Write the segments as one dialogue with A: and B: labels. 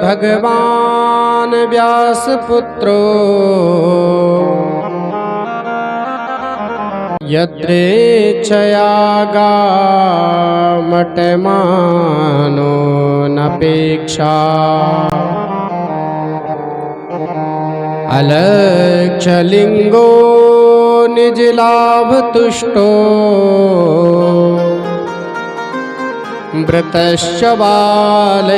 A: भगवान व्यासपुत्रो यत्रेच्छयागामटमानो नपेक्षा अलक्षलिंगो निजलाभतुष्टो मृतश्च बालैरवधूतवेशः।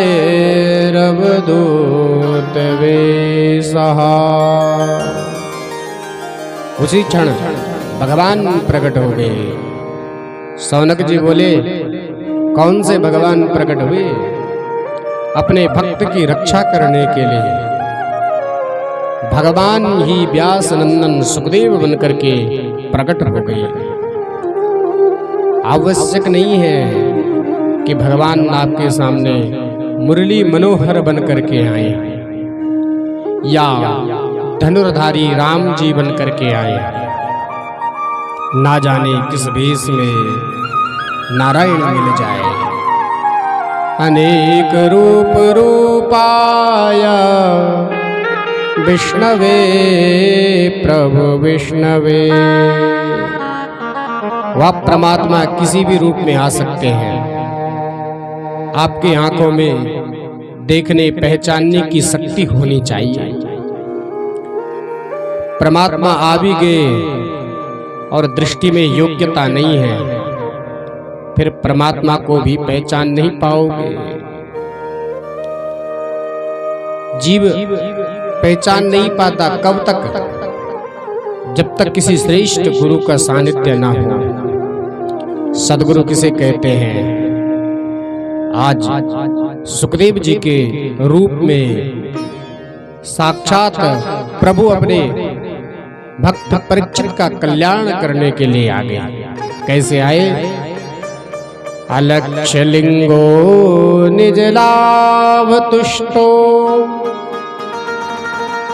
A: उसी क्षण भगवान प्रकट हो गए। सौनक जी बोले, कौन से भगवान प्रकट हुए? अपने भक्त की रक्षा करने के लिए भगवान ही व्यास नंदन सुखदेव बनकर के प्रकट हो गए। आवश्यक नहीं है कि भगवान आपके सामने मुरली मनोहर बनकर के आए या धनुर्धारी राम जी बनकर के आए। ना जाने किस भेष में नारायण मिल जाए। अनेक रूप रूपाय विष्णवे प्रभु विष्णवे। वह परमात्मा किसी भी रूप में आ सकते हैं। आपके आंखों में देखने पहचानने की शक्ति होनी चाहिए। परमात्मा आ भी गए और दृष्टि में योग्यता नहीं है, फिर परमात्मा को भी पहचान नहीं पाओगे। जीव पहचान नहीं पाता कब तक? जब तक किसी श्रेष्ठ गुरु का सानिध्य ना हो। सदगुरु किसे कहते हैं? आज सुखदेव जी के रूप में साक्षात प्रभु अपने भक्त परीक्षित का कल्याण करने के लिए आ गए। कैसे आए? अलक्षलिंगो निजलाभतुष्टो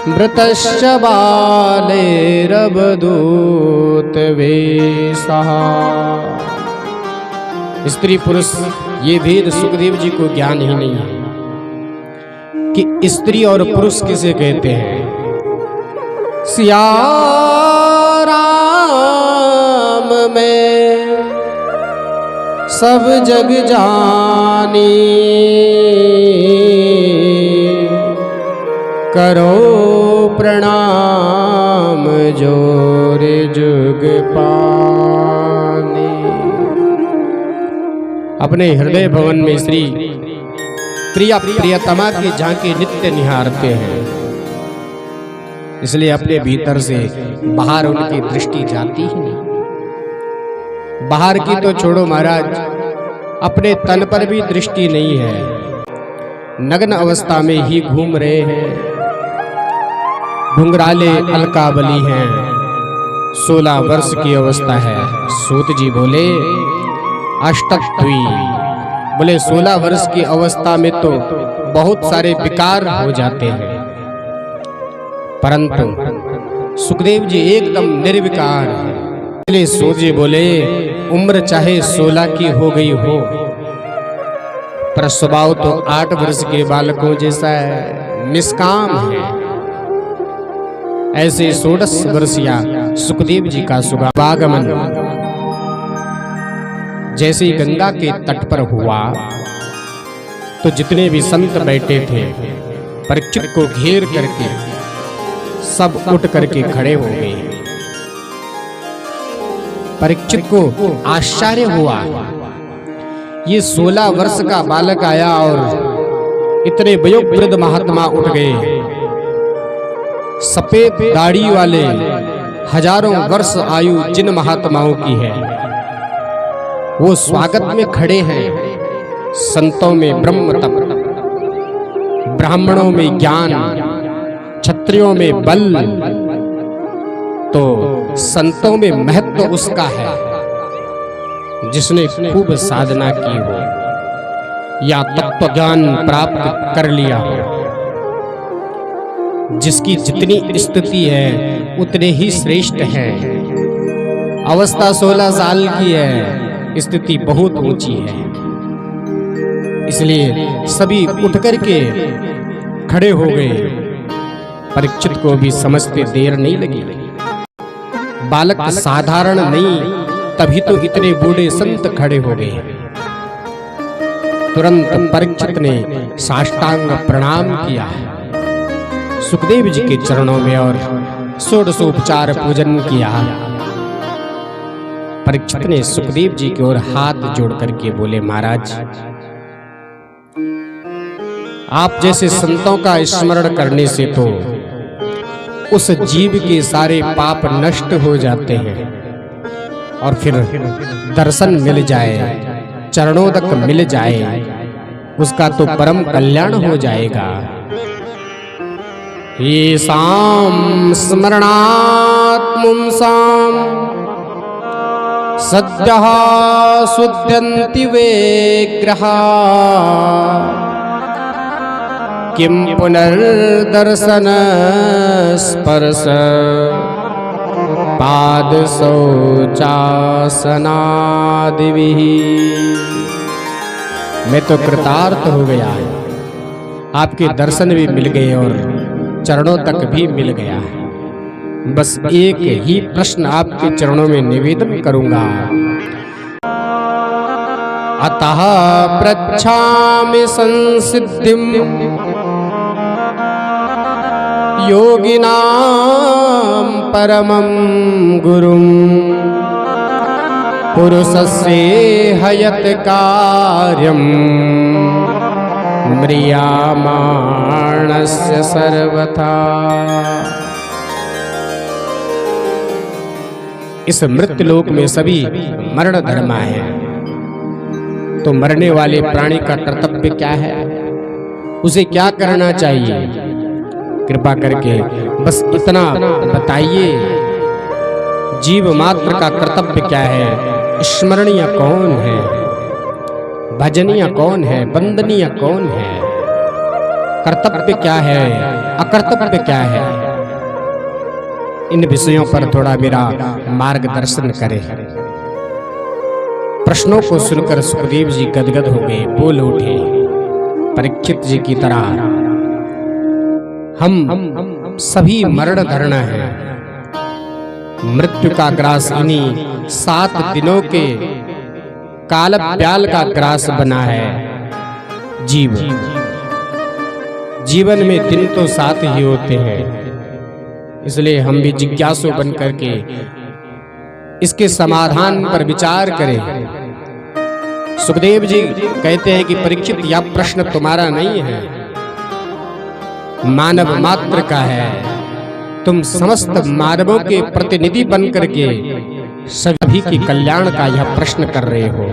A: मृतश्च बालैरवधूतवेशः। स्त्री पुरुष ये भेद सुखदेव जी को ज्ञान ही नहीं है कि स्त्री और पुरुष किसे कहते हैं। सिया राम में सब जग जानी, करो प्रणाम जोर जुग पानी। अपने हृदय भवन में श्री प्रिया प्रियतमा की झांकी नित्य निहारते हैं। इसलिए अपने भीतर से बाहर उनकी दृष्टि जाती ही नहीं। बाहर की तो छोड़ो महाराज, अपने तन पर भी दृष्टि नहीं है। नग्न अवस्था में ही घूम रहे हैं। घुंघराले अलकाबली हैं। 16 वर्ष की अवस्था है। सूत जी बोले अष्टत्वी, बोले 16 वर्ष की अवस्था में तो बहुत सारे विकार हो जाते हैं, परंतु सुखदेव जी एकदम निर्विकार है। इसलिए सूत जी बोले उम्र चाहे 16 की हो गई हो, पर स्वभाव तो 8 वर्ष के बालकों जैसा है, निष्काम है। ऐसे 16 वर्षीय सुखदेव जी का शुभागमन जैसे गंगा के तट पर हुआ तो जितने भी संत बैठे थे परीक्षित को घेर करके सब उठ करके खड़े हो गए। परीक्षित को आश्चर्य हुआ, ये 16 वर्ष का बालक आया और इतने वयोवृद्ध महात्मा उठ गए। सफेद दाढ़ी वाले हजारों वर्ष आयु जिन महात्माओं की है वो स्वागत में खड़े हैं। संतों में ब्रह्म तप, ब्राह्मणों में ज्ञान, क्षत्रियों में बल, तो संतों में महत्व उसका है जिसने खूब साधना की हो या तत्व ज्ञान प्राप्त कर लिया हो। जिसकी जितनी स्थिति है उतने ही श्रेष्ठ है। अवस्था 16 साल की है, स्थिति बहुत ऊंची है। इसलिए सभी उठ करके खड़े हो गए। परीक्षित को भी समझते देर नहीं लगी। बालक साधारण नहीं, तभी तो इतने बूढ़े संत खड़े हो गए। तुरंत परीक्षित ने साष्टांग प्रणाम किया सुखदेव जी के चरणों में और षोडशोपचार पूजन किया। परीक्षित ने सुखदेव जी की ओर हाथ जोड़ करके बोले, महाराज, आप जैसे संतों का स्मरण करने से तो उस जीव के सारे पाप नष्ट हो जाते हैं और फिर दर्शन मिल जाए, चरणों तक मिल जाए, उसका तो परम कल्याण हो जाएगा। ये साम स्मरणात् मुंसाम सद्यः शुद्ध्यन्ति विग्रहा किं पुनर्दर्शन स्पर्श पाद शौचासनादिभिः। मैं तो कृतार्थ हो गया, आपके दर्शन भी मिल गए और चरणों तक भी मिल गया। बस एक ही प्रश्न आपके चरणों में निवेदन करूंगा। अतः पृच्छामि संसिद्धिं योगिनां परमं गुरुं पुरुषस्य हयत कार्यं म्रियमाणस्य सर्वथा। इस मृत्युलोक में सभी मरण धर्मा है, तो मरने वाले प्राणी का कर्तव्य क्या है, उसे क्या करना चाहिए? कृपा करके बस इतना बताइए। जीव मात्र का कर्तव्य क्या है? स्मरणीय कौन है, भजनीय कौन है, वंदनीय कौन है, कर्तव्य क्या है, अकर्तव्य क्या है? इन विषयों पर थोड़ा मेरा मार्गदर्शन करें। प्रश्नों को सुनकर सुखदेव जी गदगद हो गए, बोल उठे, परीक्षित जी की तरह हम सभी मरण धरना है। मृत्यु का ग्रास इन्हीं 7 दिनों के काल प्याल का ग्रास बना है। जीवन में दिन तो 7 ही होते हैं, इसलिए हम भी जिज्ञासु बन करके इसके समाधान पर विचार करें। सुखदेव जी कहते हैं कि परीक्षित, यह प्रश्न तुम्हारा नहीं है, मानव मात्र का है। तुम समस्त मानवों के प्रतिनिधि बन करके सभी के कल्याण का यह प्रश्न कर रहे हो।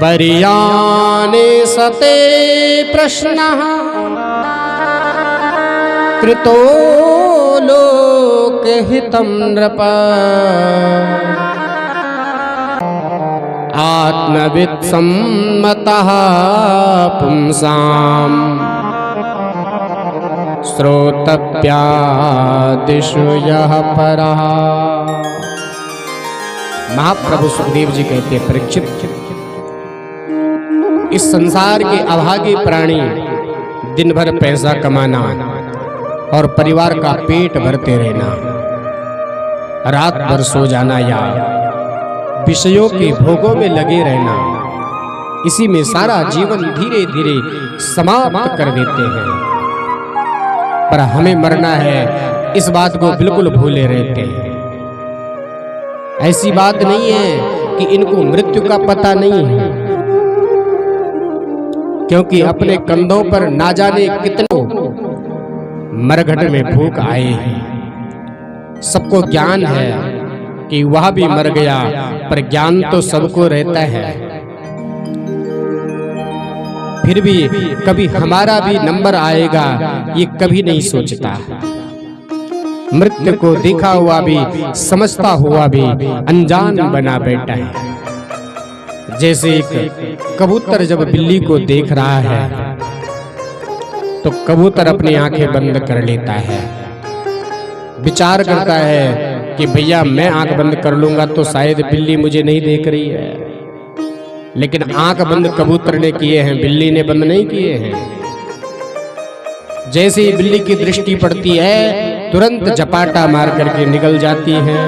A: बरियाने सते प्रश्नः कृतो लोकहितं नृप आत्मवित् सम्मतः पुंसाम् श्रोतव्यादिषु यः परः। महाप्रभु सुखदेव जी कहते हैं, परीक्षित, इस संसार के अभागे प्राणी दिन भर पैसा कमाना और परिवार का पेट भरते रहना, रात भर सो जाना या विषयों के भोगों में लगे रहना, इसी में सारा जीवन धीरे धीरे समाप्त कर देते हैं। पर हमें मरना है, इस बात को बिल्कुल भूले रहते हैं। ऐसी बात नहीं है कि इनको मृत्यु का पता नहीं है, क्योंकि अपने कंधों पर ना जाने कितनों मरघट में भूख आए हैं। सबको ज्ञान है कि वह भी मर गया, पर ज्ञान तो सबको रहता है। फिर भी कभी हमारा भी नंबर आएगा, ये कभी नहीं सोचता। मृत्यु को देखा हुआ भी, समझता हुआ भी अनजान बना बैठा है। जैसे एक कबूतर जब बिल्ली को देख रहा है तो कबूतर अपनी आंखें बंद कर लेता है, विचार करता है कि भैया मैं आंख बंद कर लूंगा तो शायद बिल्ली मुझे नहीं देख रही है। लेकिन आंख बंद कबूतर ने किए हैं, बिल्ली ने बंद नहीं किए हैं। जैसे ही बिल्ली की दृष्टि पड़ती है तुरंत झपाटा मार करके निकल जाती है।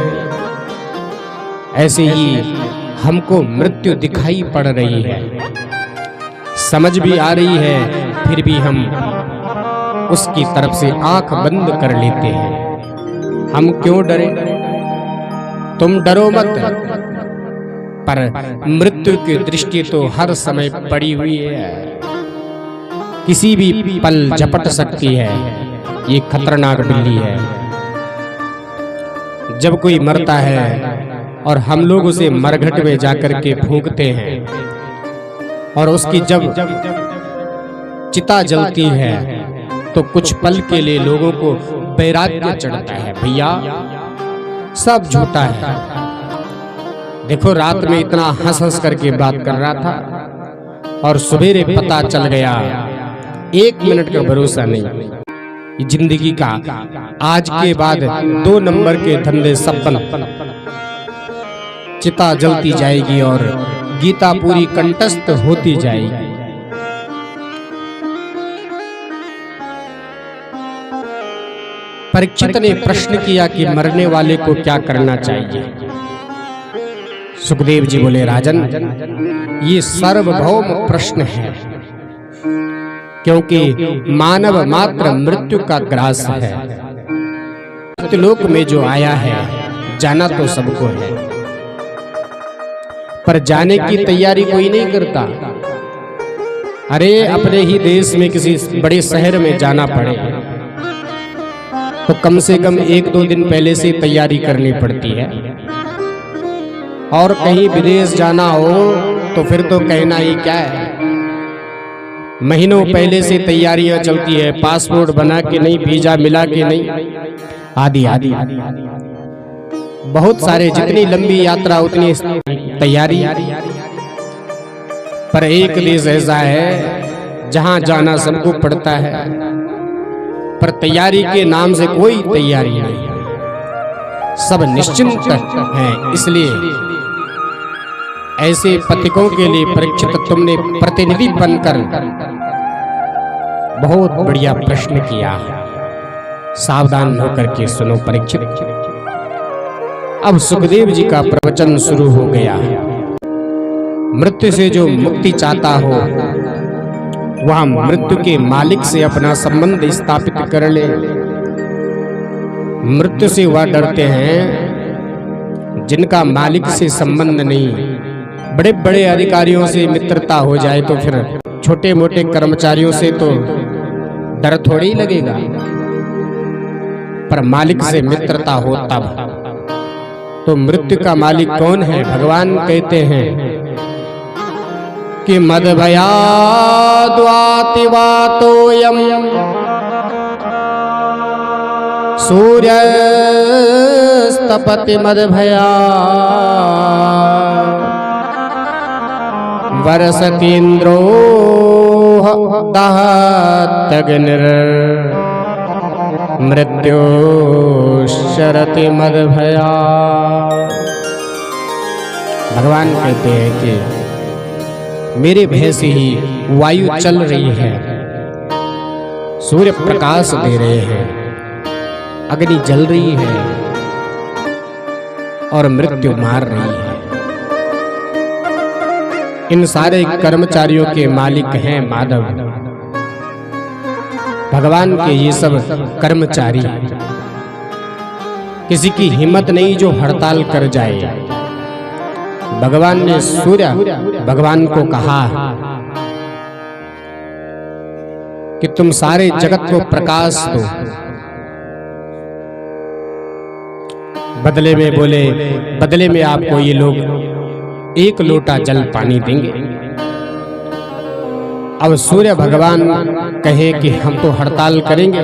A: ऐसे ही हमको मृत्यु दिखाई पड़ रही है, समझ भी आ रही है, फिर भी हम उसकी तरफ से आंख बंद कर लेते हैं। हम क्यों डरे? तुम डरो मत, पर मृत्यु की दृष्टि तो हर समय पड़ी हुई है, किसी भी पल झपट सकती है। ये खतरनाक बिल्ली है। जब कोई मरता है और हम लोग उसे मरघट में जाकर के फूंकते हैं और उसकी जब चिता जलती है तो कुछ पल के लिए लोगों को वैराग्य चढ़ता है। भैया सब झूठा है। देखो रात में इतना हंस हंस करके बात कर रहा था और सवेरे पता चल गया, 1 मिनट का भरोसा नहीं। जिंदगी का आज के बाद 2 नंबर के धंधे सब बंद, चिता जलती जाएगी और गीता पूरी कंठस्थ होती जाएगी। परीक्षित ने प्रश्न किया कि मरने वाले को क्या करना चाहिए। सुखदेव जी बोले, राजन ये सार्वभौम प्रश्न है, क्योंकि मानव मात्र मृत्यु का ग्रास है। मृत्युलोक में जो आया है जाना तो सबको है, पर जाने की तैयारी कोई नहीं करता। अरे अपने ही देश में किसी बड़े शहर में जाना पड़े तो कम से कम 1-2 दिन पहले से तैयारी करनी पड़ती है, और कहीं विदेश जाना हो तो फिर तो कहना ही क्या है। महीनों पहले से तैयारियां चलती है, पासपोर्ट बना के नहीं, वीजा मिला के नहीं, आदि आदि। बहुत सारे, जितनी लंबी यात्रा उतनी तैयारी। पर एक देश ऐसा है जहां जाना सबको पड़ता है, पर तैयारी के नाम से कोई तैयारी नहीं, सब निश्चिंत हैं। इसलिए ऐसे पथिकों के लिए परीक्षित तुमने प्रतिनिधि बनकर बहुत बढ़िया प्रश्न किया। सावधान होकर के सुनो परीक्षित। अब सुखदेव जी का प्रवचन शुरू हो गया। मृत्यु से जो मुक्ति चाहता हो वह मृत्यु के मालिक से अपना संबंध स्थापित कर ले। मृत्यु से वह डरते हैं जिनका मालिक से संबंध नहीं। बड़े बड़े अधिकारियों से मित्रता हो जाए तो फिर छोटे मोटे कर्मचारियों से तो डर थोड़ी ही लगेगा, पर मालिक से मित्रता हो तब। तो मृत्यु का मालिक कौन है? भगवान कहते हैं कि मद भयाद्वातिवातोयम सूर्यस्तपति मद भया वरसतीन्द्रो दहत्यग्निर मृत्यु शरति मद भया। भगवान कहते हैं कि मेरे भय से ही वायु चल रही है, सूर्य प्रकाश दे रहे हैं, अग्नि जल रही है और मृत्यु मार रही है। इन सारे कर्मचारियों के मालिक हैं माधव। भगवान के ये सब कर्मचारी, किसी की हिम्मत नहीं जो हड़ताल कर जाए। भगवान ने सूर्य भगवान को कहा कि तुम सारे जगत को प्रकाश दो। बदले में बोले, बदले में आपको ये लोग 1 लोटा जल पानी देंगे। अब सूर्य भगवान कहे कि हम तो हड़ताल करेंगे।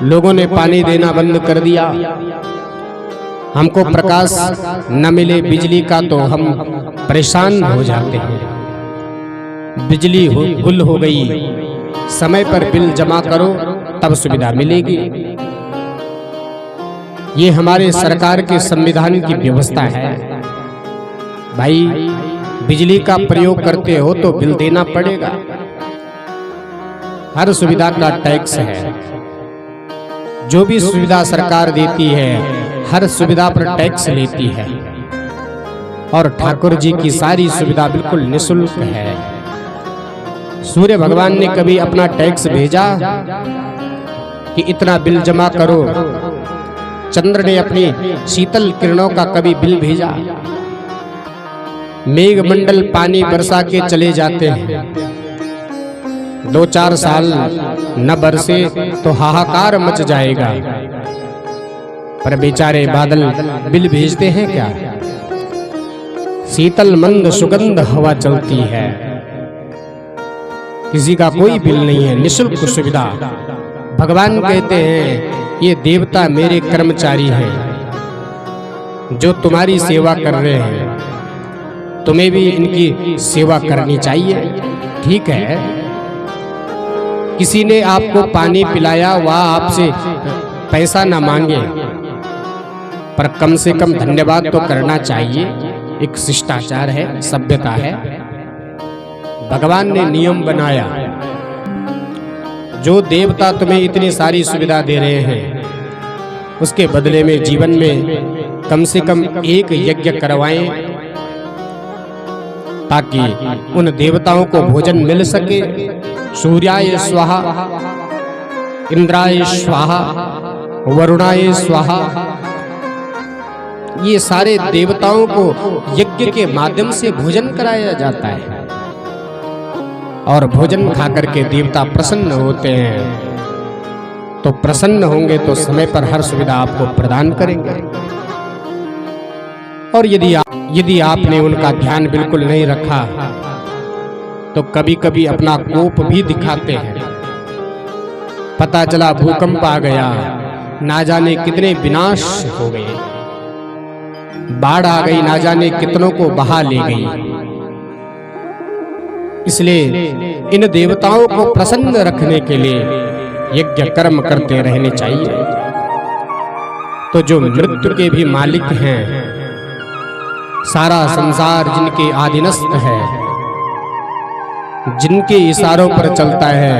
A: लोगों ने पानी देना बंद कर दिया, हमको प्रकाश न मिले बिजली का तो हम परेशान हो जाते हैं। बिजली गुल हो गई, समय पर बिल जमा करो तब सुविधा मिलेगी। ये हमारे सरकार के संविधान की व्यवस्था है। भाई बिजली का प्रयोग करते हो तो बिल देना पड़ेगा। हर सुविधा का टैक्स है। जो भी सुविधा सरकार देती है हर सुविधा पर टैक्स लेती है। और ठाकुर जी की सारी सुविधा बिल्कुल निःशुल्क है। सूर्य भगवान ने कभी अपना टैक्स भेजा कि इतना बिल जमा करो? चंद्र ने अपनी शीतल किरणों का कभी बिल भेजा? मेघमंडल पानी बरसा के चले जाते हैं। 2-4 साल न बरसे तो हाहाकार मच जाएगा। पर बेचारे बादल बिल भेजते हैं क्या? शीतल मंद सुगंध हवा चलती है। किसी का कोई बिल नहीं है, निःशुल्क सुविधा। भगवान कहते हैं ये देवता मेरे कर्मचारी हैं जो तुम्हारी सेवा कर रहे हैं, तुम्हें भी इनकी सेवा करनी चाहिए। ठीक है, किसी ने आपको पानी पिलाया, वह आपसे पैसा ना मांगे, पर कम से कम धन्यवाद तो करना चाहिए। एक शिष्टाचार है, सभ्यता है। भगवान ने नियम बनाया, जो देवता तुम्हें इतनी सारी सुविधा दे रहे हैं उसके बदले में जीवन में कम से कम एक यज्ञ करवाएं, ताकि उन देवताओं को भोजन मिल सके। सूर्याय स्वाहा, इंद्राय स्वाहा, वरुणाय स्वाहा, ये सारे देवताओं को यज्ञ के माध्यम से भोजन कराया जाता है। और भोजन खाकर के देवता प्रसन्न होते हैं। तो प्रसन्न होंगे तो समय पर हर सुविधा आपको प्रदान करेंगे। और यदि आपने उनका ध्यान बिल्कुल नहीं रखा तो कभी कभी अपना कोप भी दिखाते हैं। पता चला भूकंप आ गया, ना जाने कितने विनाश हो गए, बाढ़ आ गई, ना जाने कितनों को बहा ले गई। इसलिए इन देवताओं को प्रसन्न रखने के लिए यज्ञ कर्म करते रहने चाहिए। तो जो मृत्यु के भी मालिक हैं, सारा संसार जिनके अधीनस्थ है, जिनके इशारों पर चलता है,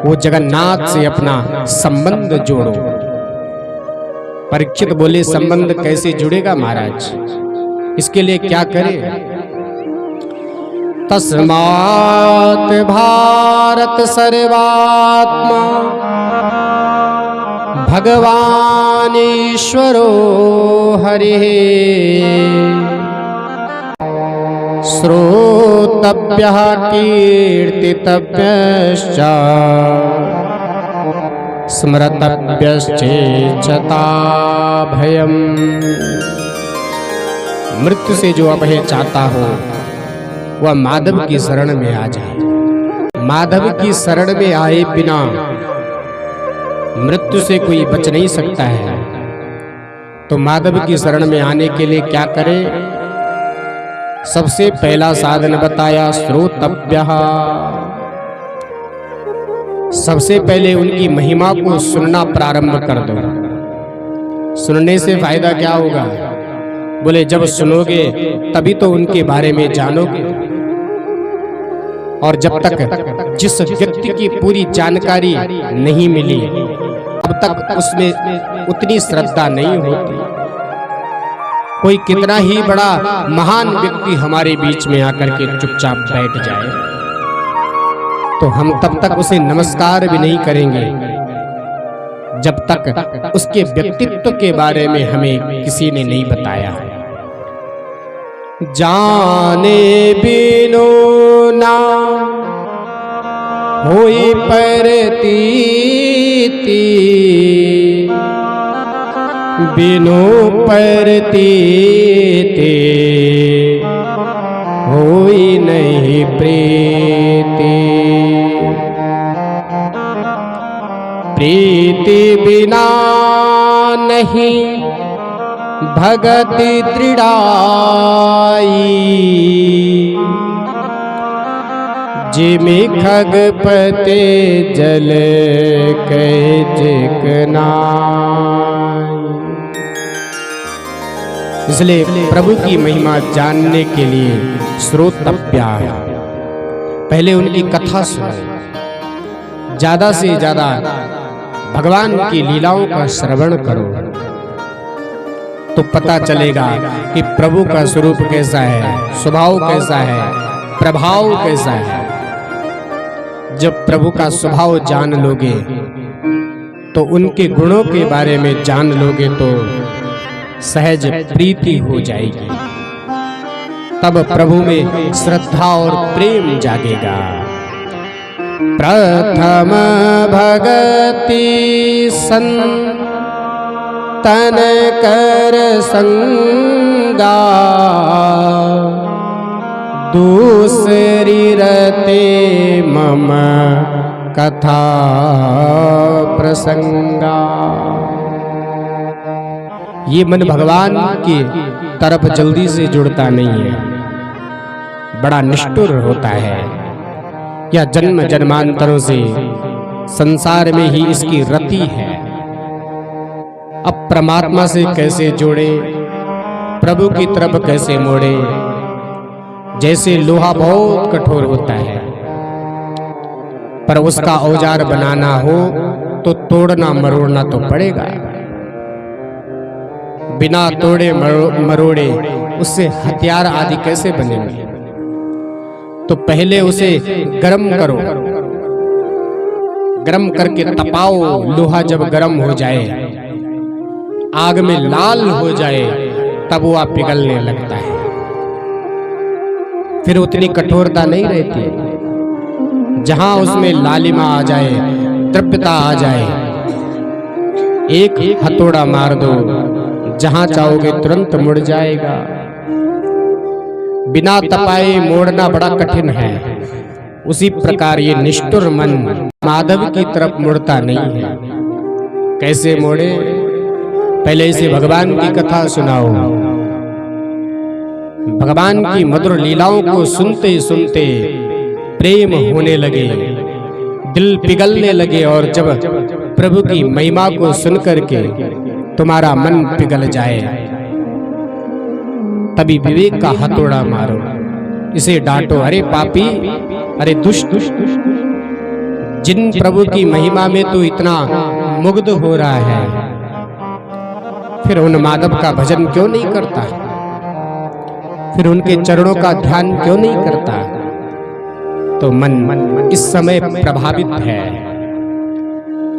A: वो जगन्नाथ से अपना संबंध जोड़ो। परीक्षित बोले, संबंध कैसे जुड़ेगा महाराज? इसके लिए क्या करें? तस्मात् भारत सर्वात्मा भगवान ईश्वरो हरिः श्रोतव्यः कीर्तितव्यश्च स्मृतव्यश्चेच्छता भयम्। मृत्यु से जो अभय चाहता हो वह माधव की शरण में आ जाए। माधव की शरण में आए बिना मृत्यु से कोई बच नहीं सकता है। तो माधव की शरण में आने के लिए क्या करें? सबसे पहला साधन बताया, श्रोतव्यः। सबसे पहले उनकी महिमा को सुनना प्रारंभ कर दो। सुनने से फायदा क्या होगा? बोले, जब सुनोगे तभी तो उनके बारे में जानोगे। और जब तक जिस व्यक्ति की पूरी जानकारी नहीं मिली तब तक उसमें उतनी श्रद्धा नहीं होती। कोई कितना ही बड़ा महान व्यक्ति हमारे बीच में आकर के चुपचाप बैठ जाए तो हम तब तक उसे नमस्कार भी नहीं करेंगे जब तक उसके व्यक्तित्व के बारे में हमें किसी ने नहीं बताया। जाने बिनु ना होई प्रतीति, बिनु प्रतीति होई नहीं प्रीति। प्रीति बिना नहीं भगति दृढ़ाई, जिमि खगपते जल कह जिकनाई। इसलिए प्रभु की महिमा जानने के लिए श्रोतव्या, पहले उनकी कथा सुनो, ज्यादा से ज्यादा भगवान की लीलाओं का श्रवण करो, तो पता चलेगा कि प्रभु का स्वरूप कैसा है, स्वभाव कैसा है, प्रभाव कैसा है। जब प्रभु का स्वभाव जान लोगे तो उनके गुणों के बारे में जान लोगे तो सहज प्रीति हो जाएगी, तब प्रभु में श्रद्धा और प्रेम जागेगा। प्रथम भगति संतन कर संगा, दूसरी रते मम कथा प्रसंगा। ये मन भगवान की तरफ जल्दी से जुड़ता नहीं है, बड़ा निष्ठुर होता है। यह जन्म जन्मांतरों से संसार में ही इसकी रति है। अब परमात्मा से कैसे जोड़े, प्रभु की तरफ कैसे मोड़े। जैसे लोहा बहुत कठोर होता है, पर उसका औजार बनाना हो तो तोड़ना मरोड़ना तो पड़ेगा। बिना तोड़े मरोड़े उससे हथियार आदि कैसे बनेंगे। तो पहले उसे गरम करो, गरम करके तपाओ। लोहा जब गरम हो जाए, आग में लाल हो जाए, तब वह पिघलने लगता है। फिर उतनी कठोरता नहीं रहती। जहां उसमें लालिमा आ जाए, तृप्यता आ जाए, एक हथौड़ा मार दो, जहां चाहोगे तुरंत मुड़ जाएगा। बिना तपाए मोड़ना बड़ा कठिन है। उसी प्रकार ये निष्ठुर मन माधव की तरफ मुड़ता नहीं है। कैसे मोड़े? पहले इसे भगवान की कथा सुनाओ। भगवान की मधुर लीलाओं को सुनते सुनते प्रेम होने लगे, दिल पिघलने लगे। और जब प्रभु की महिमा को सुनकर के तुम्हारा मन पिघल जाए, तभी विवेक का हथौड़ा मारो, इसे डांटो। अरे पापी, अरे दुष्ट, जिन प्रभु की महिमा में तू इतना मुग्ध हो रहा है, फिर उन माधव का भजन क्यों नहीं करता? फिर उनके चरणों का ध्यान क्यों नहीं करता? तो मन इस समय प्रभावित है,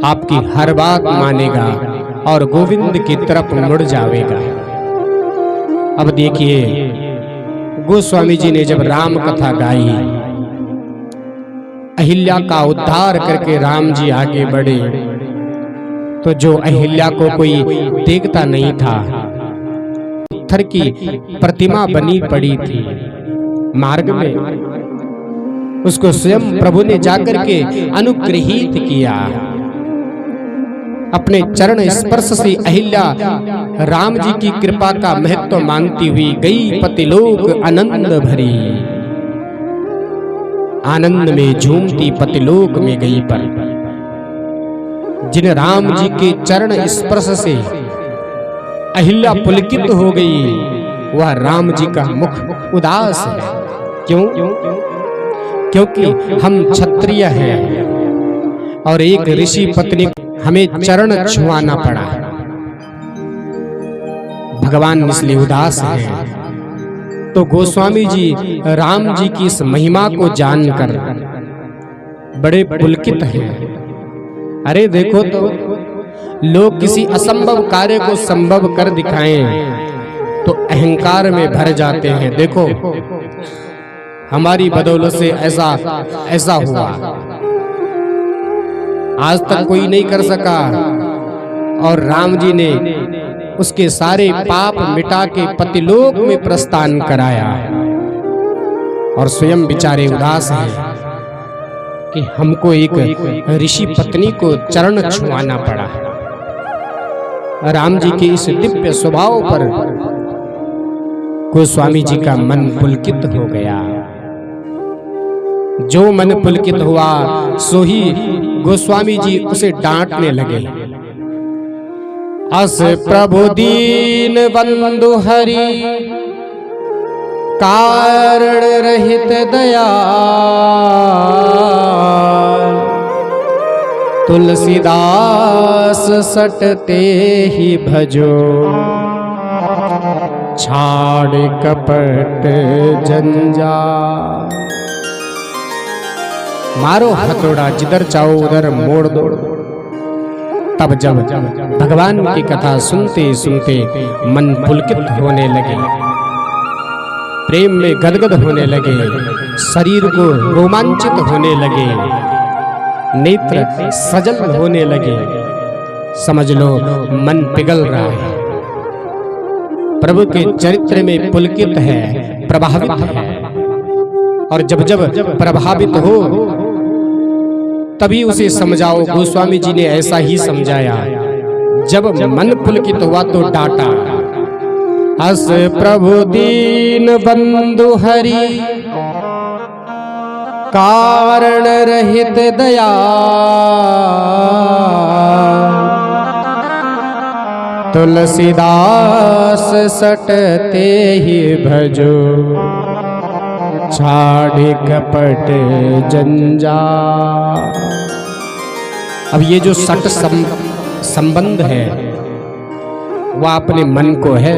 A: आपकी हर बात मानेगा और गोविंद की तरफ मुड़ जाएगा। अब देखिए, गोस्वामी जी ने जब राम कथा गाई, अहिल्या का उद्धार करके राम जी आगे बढ़े, तो जो अहिल्या को कोई देखता नहीं था, पत्थर की प्रतिमा बनी पड़ी थी मार्ग में, उसको स्वयं प्रभु ने जाकर के अनुग्रहित किया। अपने चरण स्पर्श से अहिल्या राम जी की कृपा का महत्व मानती हुई गई पतिलोक आनंद भरी। आनंद में झूमती पतिलोक में गई। पर जिन राम जी के चरण स्पर्श से अहिल्या पुलकित हो गई, वह राम जी का मुख उदास है। क्यों? क्योंकि हम क्षत्रिय हैं और एक ऋषि पत्नी हमें चरण छुआना पड़ा। भगवान इसलिए उदास है। तो गोस्वामी जी राम जी की इस महिमा को जानकर बड़े पुलकित हैं। अरे देखो तो, लोग किसी असंभव कार्य को संभव कर दिखाएं तो अहंकार में भर जाते हैं। देखो, हमारी बदौलत से ऐसा हुआ, आज तक कोई नहीं कर सका। और राम जी ने उसके सारे पाप मिटा के पतिलोक में प्रस्थान कराया। और स्वयं बेचारे उदास हैं कि हमको एक ऋषि पत्नी को चरण छुआना पड़ा। राम जी के इस दिव्य स्वभाव पर गोस्वामी जी का मन पुलकित हो गया। जो मन पुलकित हुआ, सो ही गोस्वामी जी उसे डांटने लगे। अस प्रभु दीन बंधु हरि कारण रहित दया तुलसीदास सटते ही भजो छाड़ कपट जंजाल। मारो हथौड़ा जिधर चाहो उधर मोड़ दो। तब जब भगवान की कथा सुनते सुनते मन पुलकित होने लगे, प्रेम में गदगद होने लगे, शरीर को रोमांचित होने लगे, नेत्र सजल होने लगे, समझ लो मन पिघल रहा है, प्रभु के चरित्र में पुलकित है, प्रभावित है। और जब जब प्रभावित हो तभी उसे समझाओ। गोस्वामी जी ने ऐसा ही समझाया, जब मन पुलकित हुआ तो डांटा। अस प्रभु दीन बंधु हरि कारण रहित दया तुलसीदास सटते ही भजो छाड़ कपट जंजाल। अब ये जो सट संबंध है वह अपने मन को है।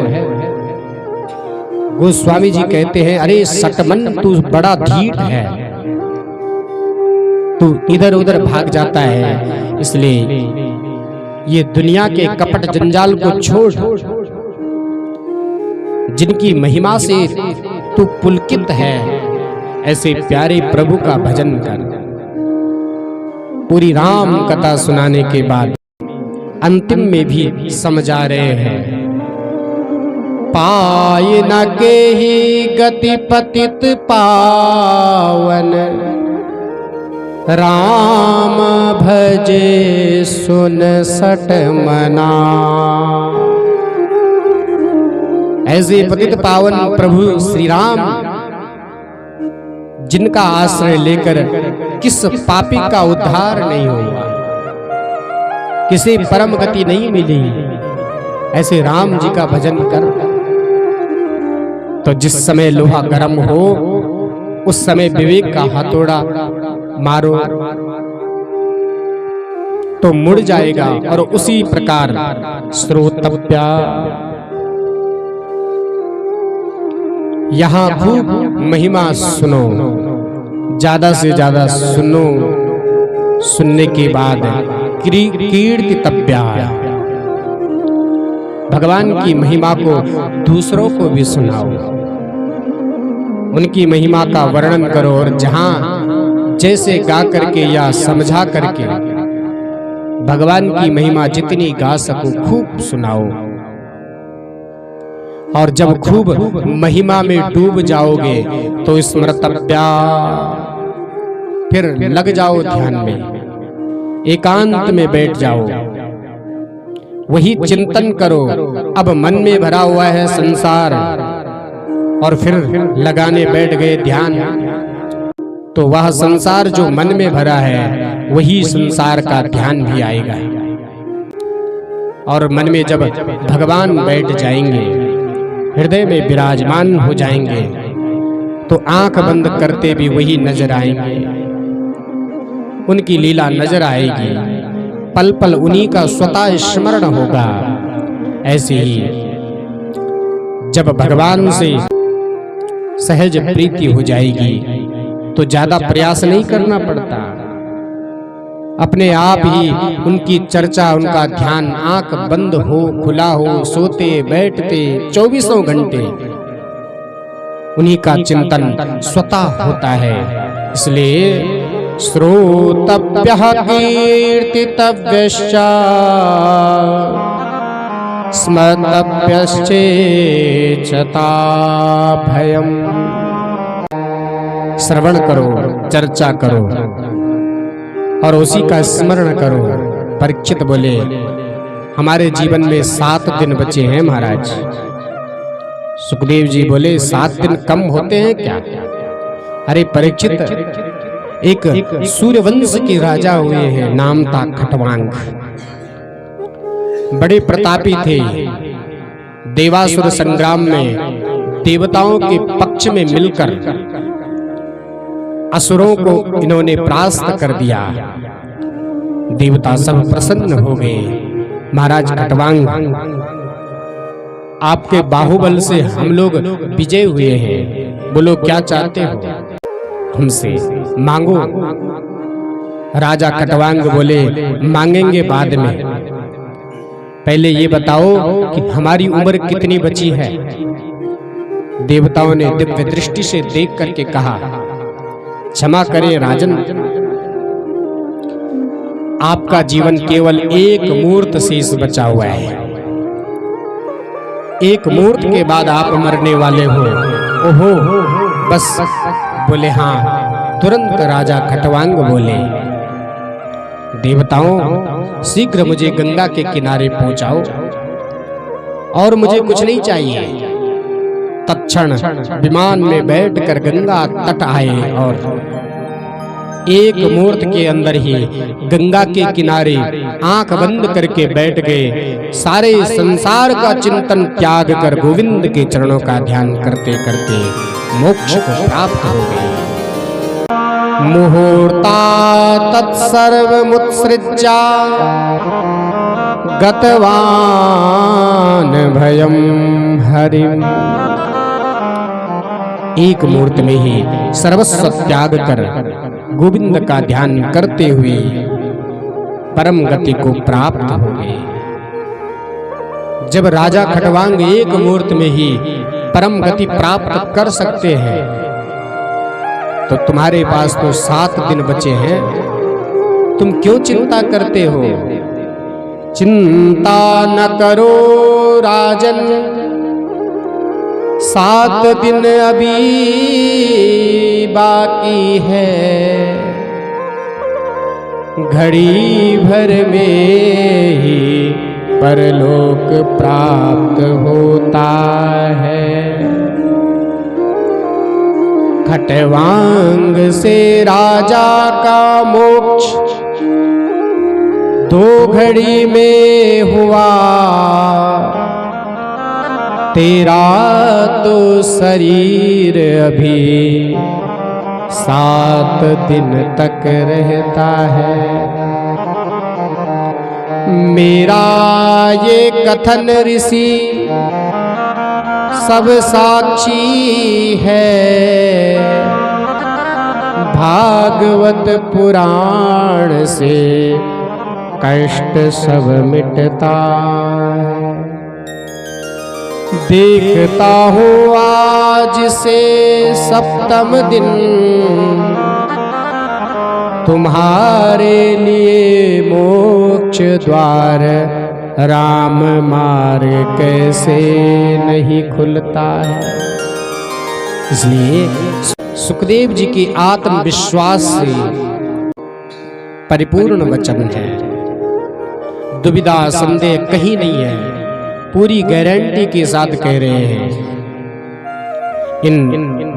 A: गोस्वामी जी कहते हैं, अरे सटमन तू बड़ा ढीठ है, तू इधर उधर भाग जाता है, इसलिए ये दुनिया के कपट जंजाल को छोड़, जिनकी महिमा से तू पुलकित है, ऐसे प्यारे प्रभु का भजन कर। पूरी राम कथा सुनाने के बाद अंतिम में भी समझा रहे हैं, पाय न के ही गति पतित पावन राम भजे सुन सट मना। ऐसे पतित पावन प्रभु श्री राम, जिनका आश्रय लेकर किस पापी का उद्धार नहीं हुआ, किसी परम गति नहीं मिली, ऐसे राम जी का भजन कर। तो जिस समय लोहा गर्म हो उस समय विवेक का हथौड़ा मारो तो मुड़ जाएगा। और उसी प्रकार श्रोतव्या, यहाँ खूब महिमा सुनो, ज्यादा से ज्यादा सुनो, सुनने के बाद कीर्तितव्या, भगवान की महिमा को दूसरों को भी सुनाओ, उनकी महिमा का वर्णन करो। और जहां जैसे गा करके या समझा करके भगवान की महिमा जितनी गा सको खूब सुनाओ। और जब खूब महिमा में डूब जाओगे तो स्मृतव्या, फिर लग जाओ ध्यान में, एकांत में बैठ जाओ, वही चिंतन करो। अब मन में भरा हुआ है संसार और फिर लगाने बैठ गए ध्यान, तो वह संसार जो मन में भरा है वही संसार का ध्यान भी आएगा। और मन में जब भगवान बैठ जाएंगे, हृदय में विराजमान हो जाएंगे, तो आंख बंद करते भी वही नजर आएंगे, उनकी लीला नजर आएगी, पल पल उन्हीं का स्वतः स्मरण होगा। ऐसे ही जब भगवान से सहज प्रीति हो जाएगी तो ज्यादा प्रयास नहीं करना पड़ता, अपने आप ही उनकी चर्चा, उनका ध्यान, आंख बंद हो खुला हो, सोते बैठते 24 घंटे उन्हीं का चिंतन स्वतः होता है। इसलिए श्रोतव्यः कीर्तितव्यश्च स्मर्तव्यश्चेचता भयम्। श्रवण करो, चर्चा करो और उसी का स्मरण करो। परीक्षित बोले, हमारे जीवन में 7 दिन बचे हैं महाराज। सुखदेव जी बोले, 7 दिन कम होते हैं क्या? अरे परीक्षित, एक सूर्यवंश के राजा हुए हैं, नाम था खटवांग। बड़े प्रतापी थे। देवासुर संग्राम में देवताओं के पक्ष में मिलकर असुरों को इन्होंने परास्त कर दिया। देवता सब प्रसन्न हो गए। महाराज खटवांग, आपके बाहुबल से हम लोग विजय हुए हैं, बोलो क्या चाहते हो हमसे, मांगो। राजा खटवांग बोले, मांगेंगे बाद में, पहले ये बताओ कि हमारी उम्र कितनी बची है। देवताओं ने दिव्य दृष्टि से देख करके कहा, क्षमा करें राजन, आपका जीवन केवल एक मुहूर्त शेष बचा हुआ है। एक मुहूर्त के बाद आप मरने वाले हो। ओहो, बस। बोले हाँ। तुरंत राजा खटवांग बोले, देवताओं शीघ्र मुझे गंगा के किनारे पहुंचाओ और मुझे कुछ नहीं चाहिए। तत्क्षण विमान में बैठकर गंगा तट आए और एक मुहूर्त के अंदर ही गंगा के किनारे आंख बंद करके बैठ गए। सारे संसार का चिंतन त्याग कर गोविंद के चरणों का ध्यान करते करते मोक्ष को प्राप्त हो गए। मुहूर्ता तत्सर्वमुत्सृज्य गतवान भयम हरिम। एक मुहूर्त में ही सर्वस्व त्याग कर गोविंद का ध्यान करते हुए परम गति को प्राप्त हो गए। जब राजा खटवांग एक मुहूर्त में ही परम गति प्राप्त कर सकते हैं, तो तुम्हारे पास तो 7 दिन बचे हैं, तुम क्यों चिंता करते हो? चिंता न करो राजन, 7 दिन अभी बाकी है। घड़ी भर में ही परलोक प्राप्त होता है। खटवांग से राजा का मोक्ष 2 घड़ी में हुआ। तेरा तो शरीर अभी 7 दिन तक रहता है। मेरा ये कथन ऋषि सब साक्षी है। भागवत पुराण से कष्ट सब मिटता है। देखता हूँ आज से 7वें दिन तुम्हारे लिए मोक्ष द्वार। राम मार्ग कैसे नहीं खुलता है। इसलिए सुखदेव जी की आत्मविश्वास से परिपूर्ण वचन है। दुविधा संदेह कहीं नहीं है, पूरी गारंटी के साथ कह रहे हैं। इन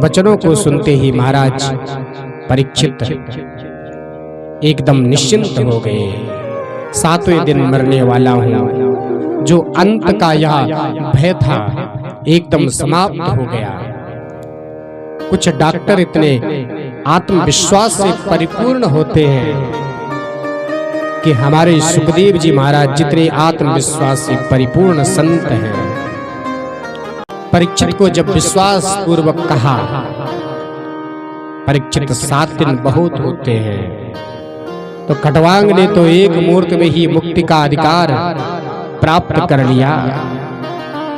A: वचनों को सुनते ही महाराज परीक्षित एकदम निश्चिंत हो गए। 7वें दिन मरने वाला हूं, जो अंत का यह भय था एकदम समाप्त हो गया। कुछ डॉक्टर इतने आत्मविश्वास से परिपूर्ण होते हैं कि हमारे सुखदेव जी महाराज जितने आत्मविश्वास से परिपूर्ण संत हैं। परीक्षित को जब विश्वास पूर्वक कहा, परीक्षित 7 दिन बहुत होते हैं, तो खटवांग ने तो एक मुहूर्त में ही मुक्ति का अधिकार प्राप्त कर लिया।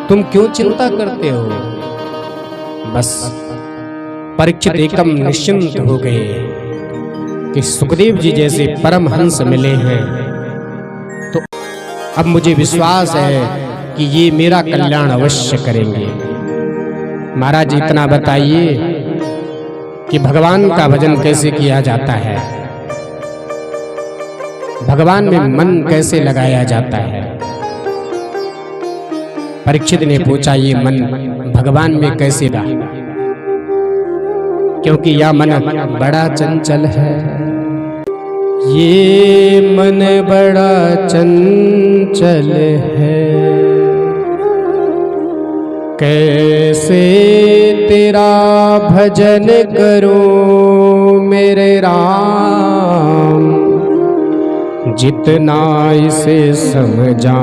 A: तुम क्यों चिंता करते हो? बस परीक्षित एकदम निश्चिंत हो गए कि सुखदेव जी जैसे परमहंस मिले हैं, तो अब मुझे विश्वास है कि ये मेरा कल्याण अवश्य करेंगे। महाराज इतना बताइए कि भगवान का भजन कैसे किया जाता है, भगवान में मन कैसे लगाया जाता है। परीक्षित ने पूछा, ये मन भगवान में कैसे रहा? क्योंकि यह मन बड़ा चंचल है, ये मन बड़ा चंचल है, कैसे तेरा भजन करूं मेरे राम, जितना इसे समझाऊं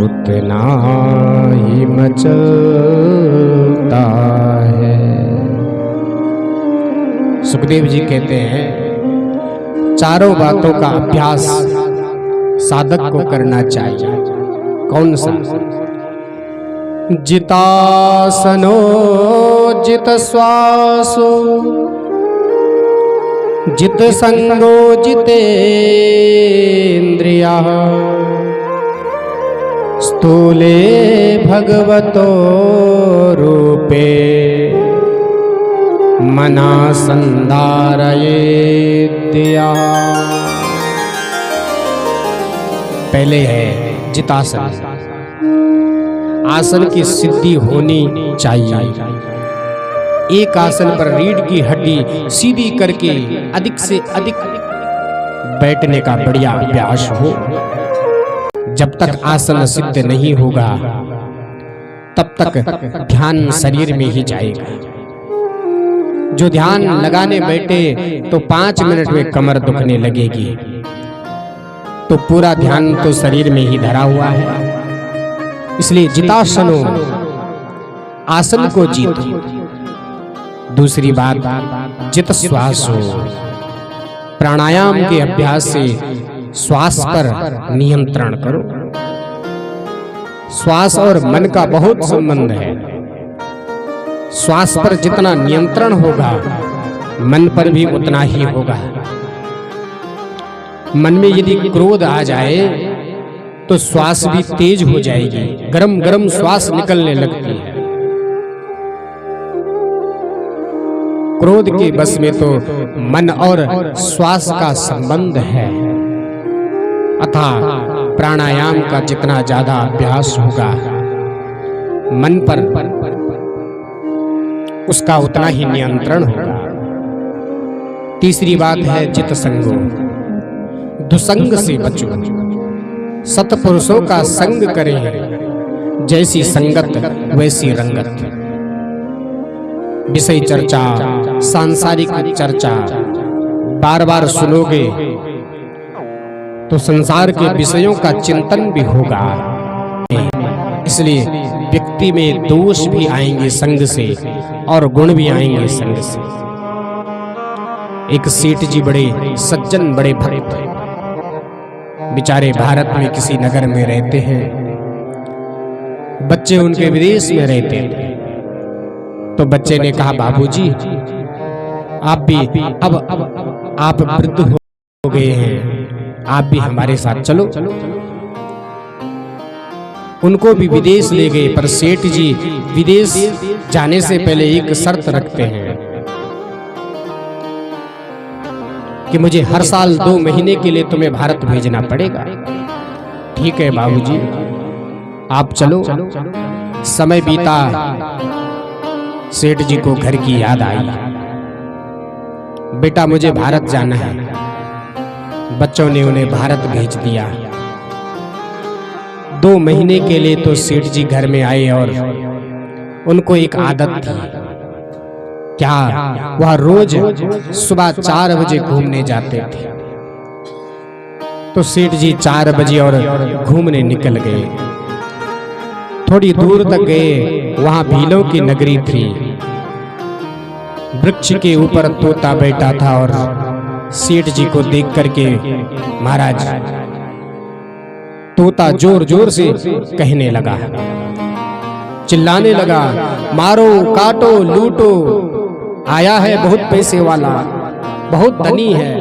A: उतना ही मचलता है। सुखदेव जी कहते हैं चारों बातों का अभ्यास साधक को करना चाहिए। कौन सा? जितासनो जित श्वासो जित संगो जितेन्द्रिया, स्थूले भगवतो रूपे मना संधारयेद्या। पहले है जितासन, आसन की सिद्धि होनी चाहिए। एक आसन पर रीढ़ की हड्डी सीधी करके अधिक से अधिक बैठने का बढ़िया अभ्यास हो। जब तक आसन सिद्ध नहीं होगा तब तक ध्यान शरीर में ही जाएगा। जो ध्यान लगाने बैठे तो 5 मिनट में कमर दुखने लगेगी, तो पूरा ध्यान तो शरीर में ही धरा हुआ है। इसलिए जितासनो, आसन को जीतो। दूसरी बात जित श्वास हो, प्राणायाम के अभ्यास से श्वास पर नियंत्रण करो। श्वास और मन का बहुत संबंध है। श्वास पर जितना नियंत्रण होगा मन पर भी उतना ही होगा। मन में यदि क्रोध आ जाए तो श्वास भी तेज हो जाएगी, गरम गरम श्वास निकलने लगती है। क्रोध के बस में तो मन और श्वास का संबंध है। अतः प्राणायाम का जितना ज्यादा अभ्यास होगा मन पर उसका उतना ही नियंत्रण होगा। तीसरी बात है जित संगो, दुसंग से बचो। सत्पुरुषों का संग करें, जैसी संगत वैसी रंगत। विषय चर्चा, सांसारिक चर्चा बार बार सुनोगे तो संसार के विषयों का चिंतन भी होगा। इसलिए व्यक्ति में दोष भी आएंगे संग से और गुण भी आएंगे संग से। एक सेठ जी बड़े सज्जन, बड़े भक्त, बेचारे भारत में किसी नगर में रहते हैं। बच्चे उनके विदेश में रहते थे। तो बच्चे ने कहा, बाबूजी आप भी अब आप वृद्ध हो गए हैं, आप भी हमारे साथ चलो। उनको भी विदेश ले गए। पर सेठ जी विदेश जाने से पहले एक शर्त रखते हैं कि मुझे हर साल 2 महीने के लिए तुम्हें भारत भेजना पड़ेगा। ठीक है बाबूजी, आप चलो। समय बीता, सेठ जी को घर की याद आई। बेटा मुझे भारत जाना है। बच्चों ने उन्हें भारत भेज दिया। 2 महीने के लिए तो सेठ जी घर में आए और उनको एक आदत थी। क्या? वह रोज सुबह 4 बजे घूमने जाते थे। तो सेठ जी 4 बजे और घूमने निकल गए। थोड़ी दूर तक गए, वहां भीलों की नगरी थी। वृक्ष के ऊपर तोता बैठा था और सेठ जी को देख करके महाराज तोता जोर जोर से कहने लगा, चिल्लाने लगा, मारो काटो लूटो, आया है बहुत पैसे वाला, बहुत धनी है।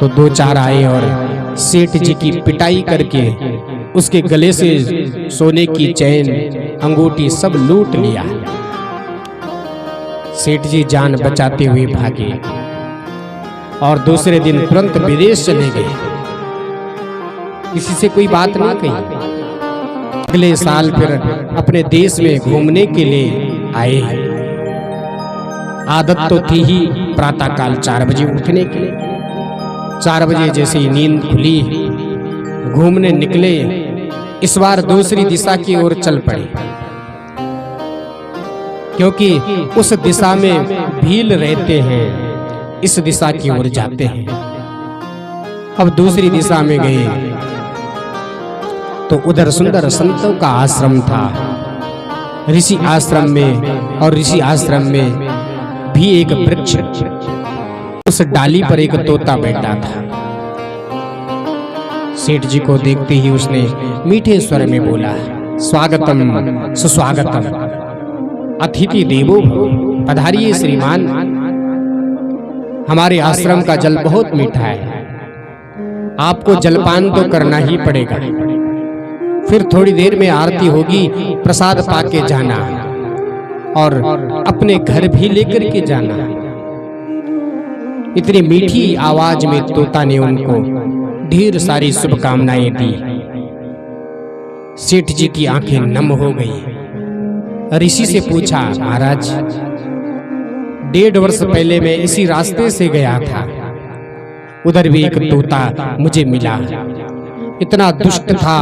A: तो 2-4 आए और सेठ जी की पिटाई करके उसके गले से सोने की चैन, अंगूठी सब लूट लिया। सेठ जी जान बचाते हुए भागे और दूसरे दिन तुरंत विदेश चले गए। किसी से कोई बात नहीं कही। अगले साल फिर अपने देश में घूमने के लिए आए। आदत तो थी ही प्रातःकाल 4 बजे उठने की। 4 बजे जैसे ही नींद खुली, घूमने निकले। इस बार दूसरी दिशा की ओर चल पड़े, क्योंकि उस दिशा में भील रहते हैं, इस दिशा की ओर जाते हैं। अब दूसरी दिशा में गए तो उधर सुंदर संतों का आश्रम था। ऋषि आश्रम में, और ऋषि आश्रम में भी एक वृक्ष, उस डाली पर एक तोता बैठा था। सेठ जी को देखते ही उसने मीठे स्वर में बोला, स्वागतम सुस्वागतम, अतिथि देवो भव। पधारिए श्रीमान, हमारे आश्रम का जल बहुत मीठा है, आपको जलपान तो करना ही पड़ेगा। फिर थोड़ी देर में आरती होगी, प्रसाद पाके जाना और अपने घर भी लेकर के जाना। इतनी मीठी आवाज में तोता ने उनको ढेर सारी शुभकामनाएं दी। सेठ जी की आंखें नम हो गई। ऋषि से पूछा, महाराज 1.5 वर्ष पहले मैं इसी रास्ते से गया था, उधर भी एक तोता मुझे मिला। इतना दुष्ट था,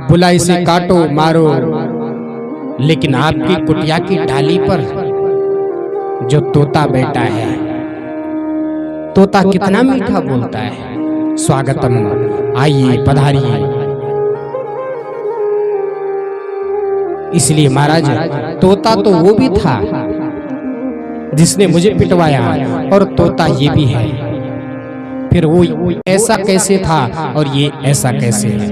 A: बोला इसे काटो मारो, लेकिन आपकी कुटिया की डाली पर जो तोता बैठा है, तोता कितना मीठा बोलता है, स्वागतम, आइए पधारिए। इसलिए महाराज तोता तो वो भी था जिसने मुझे पिटवाया, और तोता ये भी है। फिर वो ऐसा कैसे था और ये ऐसा कैसे है?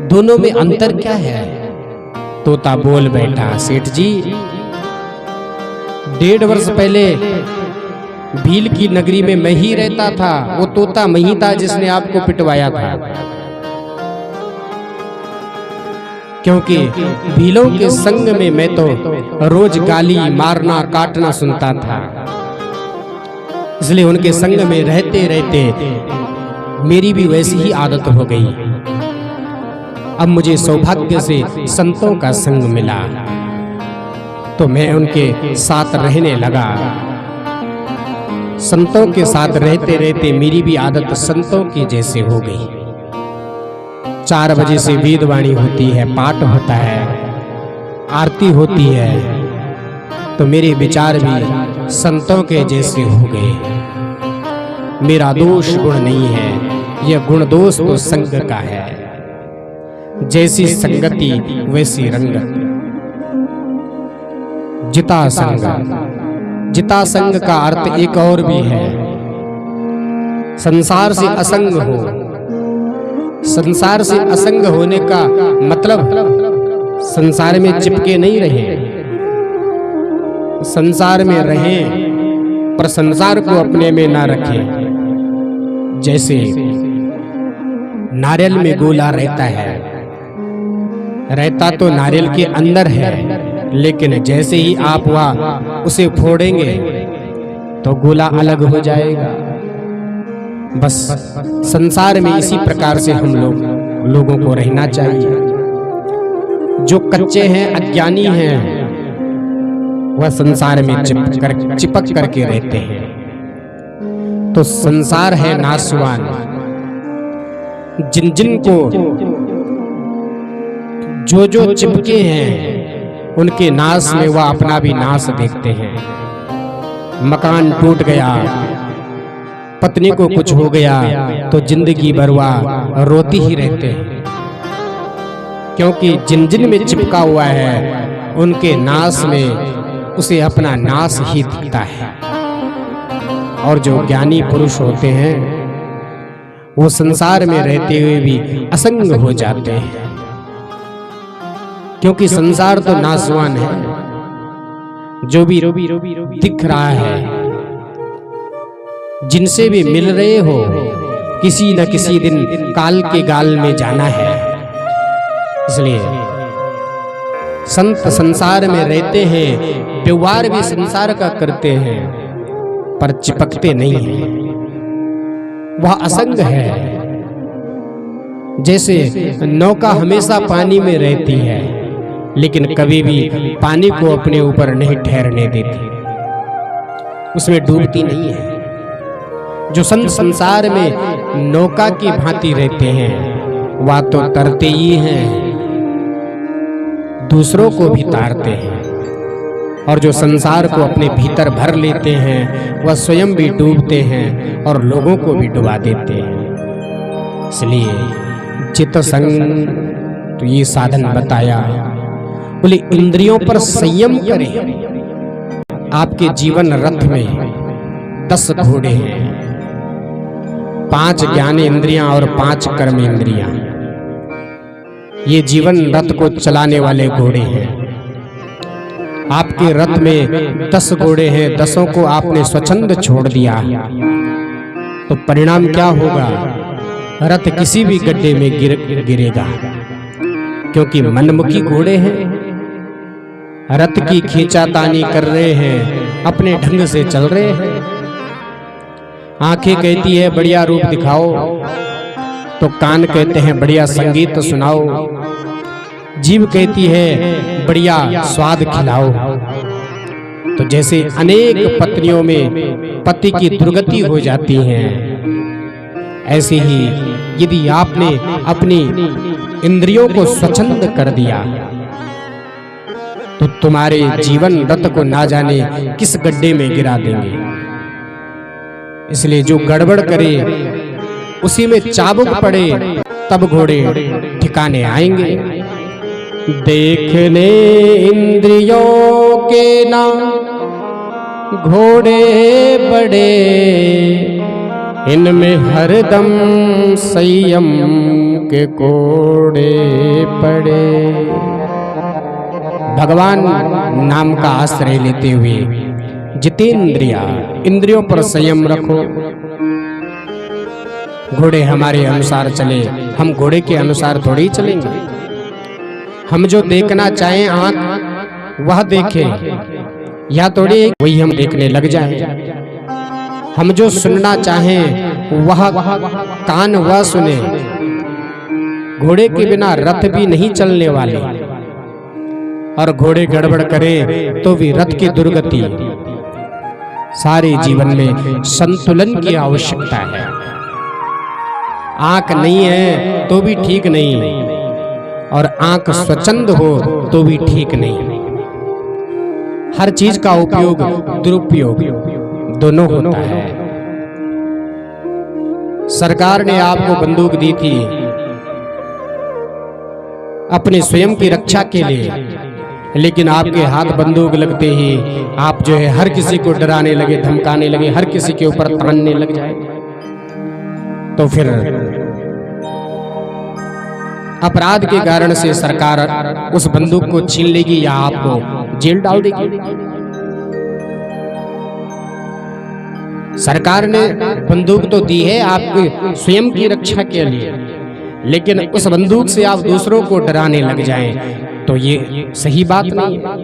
A: दोनों में अंतर क्या है? तोता बोल बैठा, सेठ जी 1.5 वर्ष पहले भील की नगरी में मैं ही रहता था, वो तोता मैं ही था जिसने आपको पिटवाया था। क्योंकि भीलों के संग में मैं तो रोज गाली मारना काटना सुनता था, इसलिए उनके संग में रहते रहते मेरी भी वैसी ही आदत हो गई। अब मुझे सौभाग्य से संतों का संग मिला, तो मैं उनके साथ रहने लगा। संतों के साथ रहते रहते मेरी भी आदत संतों की जैसे हो गई। 4 बजे से वेदवाणी होती है, पाठ होता है, आरती होती है, तो मेरे विचार भी संतों के जैसे हो गए। मेरा दोष गुण नहीं है, यह गुण दोष तो संग का है। जैसी संगति वैसी रंगत। जिता संग, जिता संग का अर्थ एक और भी है, संसार से असंग हो। संसार से असंग होने का मतलब संसार में चिपके नहीं रहे, संसार में रहें पर संसार को अपने में ना रखें। जैसे नारियल में गोला रहता है, रहता तो नारियल के अंदर है, लेकिन जैसे ही आप वहाँ उसे फोड़ेंगे तो गोला अलग हो जाएगा। बस संसार में इसी प्रकार से हम लोगों को रहना चाहिए। जो कच्चे हैं, अज्ञानी हैं, वह संसार में चिपक करके रहते हैं। तो संसार है नाशवान। जिन जिन को जो जो चिपके हैं उनके नाश में वह अपना भी नाश देखते हैं। मकान टूट गया, पत्नी को कुछ हो गया तो जिंदगी भर वह रोती ही रहते हैं, क्योंकि जिन जिन में चिपका हुआ है उनके नाश में उसे अपना नाश ही दिखता है। और जो ज्ञानी पुरुष होते हैं वो संसार में रहते हुए भी असंग हो जाते हैं, क्योंकि संसार तो नाशवान है। जो भी दिख रहा है, जिनसे भी मिल रहे हो, किसी न किसी दिन काल के गाल में जाना है। इसलिए संत संसार में रहते हैं, व्यवहार भी संसार का करते हैं, पर चिपकते नहीं हैं। वह असंग है। जैसे नौका हमेशा पानी में रहती है, लेकिन कभी भी पानी को अपने ऊपर नहीं ठहरने देती, उसमें डूबती नहीं है। जो संसार में नौका की भांति रहते हैं वह तो तरते ही हैं, दूसरों को भी तारते हैं, और जो संसार को अपने भीतर भर लेते हैं वह स्वयं भी डूबते हैं और लोगों को भी डुबा देते हैं। इसलिए चित्त संग तो ये साधन बताया, बोले इंद्रियों पर संयम करें। आपके जीवन रथ में 10 घोड़े हैं, 5 ज्ञान इंद्रियां और 5 कर्म इंद्रियां। ये जीवन रथ को चलाने वाले घोड़े हैं। आपके रथ में 10 घोड़े हैं, 10 को आपने स्वच्छंद छोड़ दिया तो परिणाम क्या होगा? रथ किसी भी गड्ढे में गिरेगा, क्योंकि मनमुखी घोड़े हैं, रथ की खींचातानी कर रहे हैं, अपने ढंग से चल रहे हैं। आंखें कहती है बढ़िया रूप दिखाओ, तो कान कहते हैं बढ़िया संगीत सुनाओ, जीभ कहती है बढ़िया स्वाद खिलाओ। तो जैसे अनेक पत्नियों में पति की दुर्गति हो जाती है, ऐसे ही यदि आपने अपनी इंद्रियों को स्वच्छंद कर दिया तो तुम्हारे जीवन रथ को ना जाने किस गड्ढे में गिरा देंगे। इसलिए जो गड़बड़ करे उसी में चाबुक पड़े, तब घोड़े ठिकाने आएंगे। देखने इंद्रियों के ना घोड़े बड़े, इनमें हरदम संयम के कोड़े पड़े। भगवान नाम का आश्रय लेते हुए जितेंद्रिया, इंद्रियों पर संयम रखो। घोड़े हमारे अनुसार चले, हम घोड़े के अनुसार थोड़ी ही चलेंगे। हम जो देखना चाहें आंख वह देखे, या थोड़ी वही हम देखने लग जाएं। हम जो सुनना चाहें वह कान वह सुने। घोड़े के बिना रथ भी नहीं चलने वाले, और घोड़े गड़बड़ करें तो भी रथ की दुर्गति। सारे जीवन में संतुलन की आवश्यकता है। आंख नहीं है तो भी ठीक नहीं, और आंख स्वच्छंद हो तो भी ठीक नहीं। हर चीज का उपयोग दुरुपयोग दोनों होता है। सरकार ने आपको बंदूक दी थी अपने स्वयं की रक्षा के लिए, लेकिन आपके हाथ बंदूक लगते ही आप जो है हर किसी को डराने लगे, धमकाने लगे, हर किसी के ऊपर तानने लग जाए, तो फिर अपराध के कारण से सरकार उस बंदूक को छीन लेगी या आपको जेल डाल देगी। सरकार ने बंदूक तो दी है आपके स्वयं की रक्षा के लिए, लेकिन उस बंदूक से आप दूसरों को डराने लग जाएं तो ये सही बात नहीं है,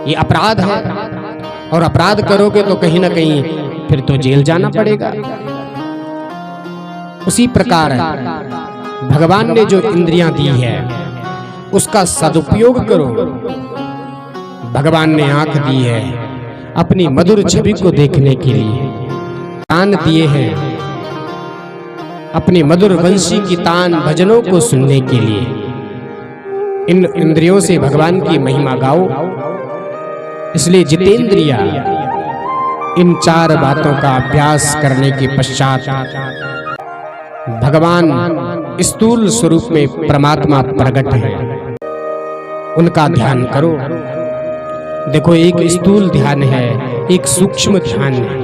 A: ये अपराध है। और अपराध करोगे तो कहीं ना कहीं फिर तो जेल जाना पड़ेगा। उसी प्रकार भगवान ने जो इंद्रियां दी है उसका सदुपयोग करो। भगवान ने आंख दी है अपनी मधुर छवि को देखने के लिए, कान दिए हैं अपनी मधुर वंशी की तान भजनों को सुनने के लिए। इन इंद्रियों से भगवान की महिमा गाओ। इसलिए जितेंद्रिया, इन 4 बातों का अभ्यास करने के पश्चात भगवान स्थूल स्वरूप में परमात्मा प्रकट है, उनका ध्यान करो। देखो, एक स्थूल ध्यान है, एक सूक्ष्म ध्यान है।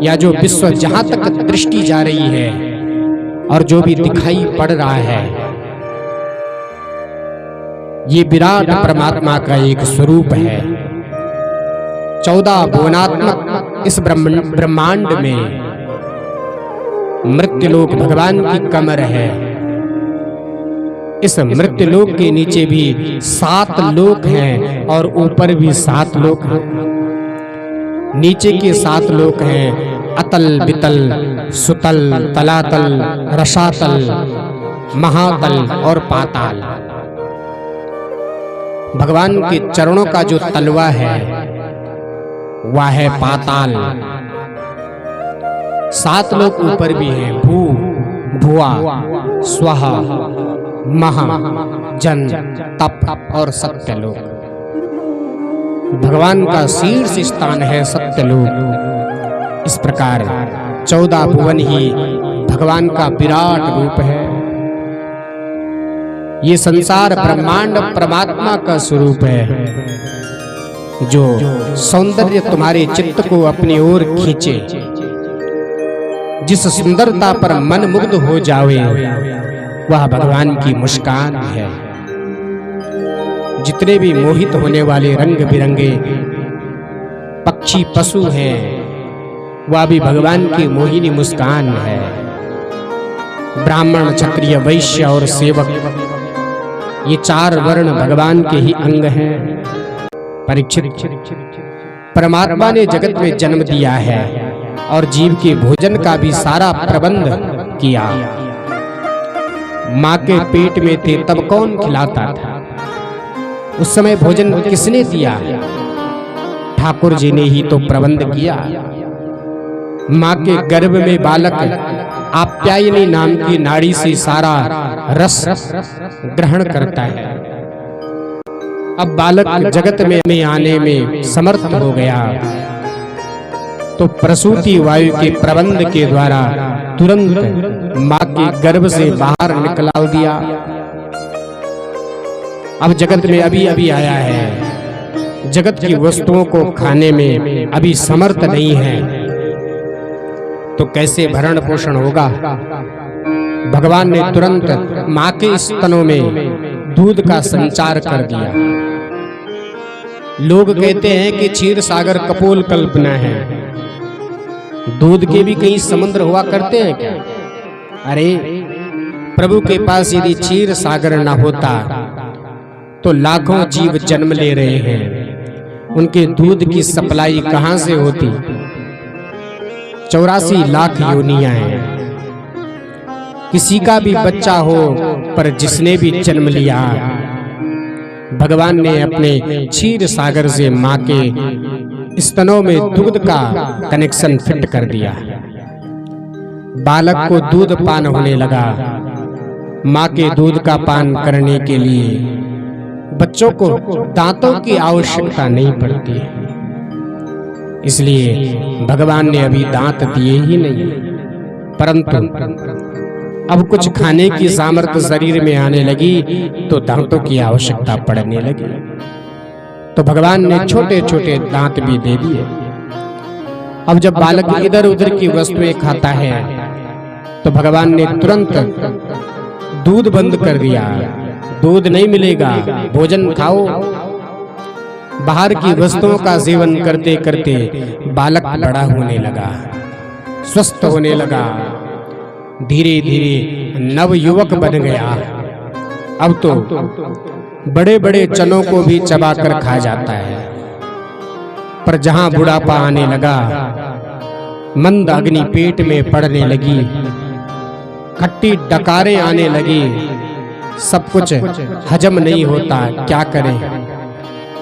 A: या जो विश्व जहां तक दृष्टि जा रही है और जो भी दिखाई पड़ रहा है, ये विराट परमात्मा का एक स्वरूप है। 14 भुवनात्मक इस ब्रह्मांड में मृत्युलोक भगवान की कमर है। इस मृत्युलोक के नीचे भी 7 लोक हैं और ऊपर भी 7 लोक हैं। नीचे के 7 लोक हैं अतल, वितल, सुतल, तलातल, रसातल, महातल और पाताल। भगवान के चरणों का जो तलवा है वह है पाताल। 7 लोक ऊपर भी हैं, भू, भुआ, स्वहा, महा, जन, तप और सत्यलोक। भगवान का शीर्ष स्थान है सत्यलोक। इस प्रकार 14 भुवन ही भगवान का विराट रूप है। ये संसार ब्रह्मांड परमात्मा का स्वरूप है, जो सौंदर्य तुम्हारे चित्त को अपनी ओर खींचे। जिस सुंदरता पर मन मुग्ध हो जावे वह भगवान की मुस्कान है। जितने भी मोहित होने वाले रंग बिरंगे पक्षी पशु हैं वह भी भगवान की मोहिनी मुस्कान है। ब्राह्मण, क्षत्रिय, वैश्य और सेवक, ये 4 वर्ण भगवान के ही अंग हैं। परीक्षित, परमात्मा ने जगत में जन्म दिया है और जीव के भोजन का भी सारा प्रबंध किया। माँ के पेट में थे तब कौन खिलाता था? उस समय भोजन किसने दिया? ठाकुर जी ने ही तो प्रबंध किया। माँ के गर्भ में बालक आप्यायनी नाम की नाड़ी से सारा रस ग्रहण करता है। अब बालक जगत में आने में समर्थ हो गया तो प्रसूति वायु के प्रबंध के द्वारा तुरंत माँ के गर्भ से बाहर निकला दिया। अब जगत में अभी अभी आया है, जगत की वस्तुओं को खाने में अभी समर्थ नहीं है, तो कैसे भरण पोषण होगा? भगवान ने तुरंत माँ के स्तनों में दूध का संचार कर दिया। लोग कहते हैं कि क्षीर सागर कपोल कल्पना है, दूध के भी कहीं समुद्र हुआ करते हैं क्या? अरे प्रभु के पास यदि क्षीर सागर ना होता तो लाखों जीव जन्म ले रहे हैं, उनके दूध की सप्लाई कहां से होती? 84 लाख योनियां हैं। किसी का भी बच्चा हो, पर जिसने भी जन्म लिया भगवान ने अपने क्षीर सागर से माँ के स्तनों में दूध का कनेक्शन फिट कर दिया। बालक को दूध पान होने लगा। माँ के दूध का पान करने के लिए बच्चों को दांतों की आवश्यकता नहीं पड़ती है, इसलिए भगवान ने अभी दांत दिए ही नहीं। परंतु अब कुछ खाने की सामर्थ्य शरीर में आने लगी तो दांतों की आवश्यकता पड़ने लगी, तो भगवान ने छोटे छोटे दांत भी दे दिए। अब जब बालक इधर उधर की वस्तुएं खाता है तो भगवान ने तुरंत दूध बंद कर दिया। दूध नहीं मिलेगा, भोजन खाओ। बाहर की वस्तुओं का सेवन करते करते बालक बड़ा होने लगा, स्वस्थ होने लगा, धीरे धीरे नव युवक बन गया। अब तो बड़े बड़े चनों को भी चबाकर खा जाता है। पर जहां बुढ़ापा आने लगा, मंद अग्नि पेट में पड़ने लगी, खट्टी डकारें आने लगी, सब कुछ हजम नहीं होता, क्या करें?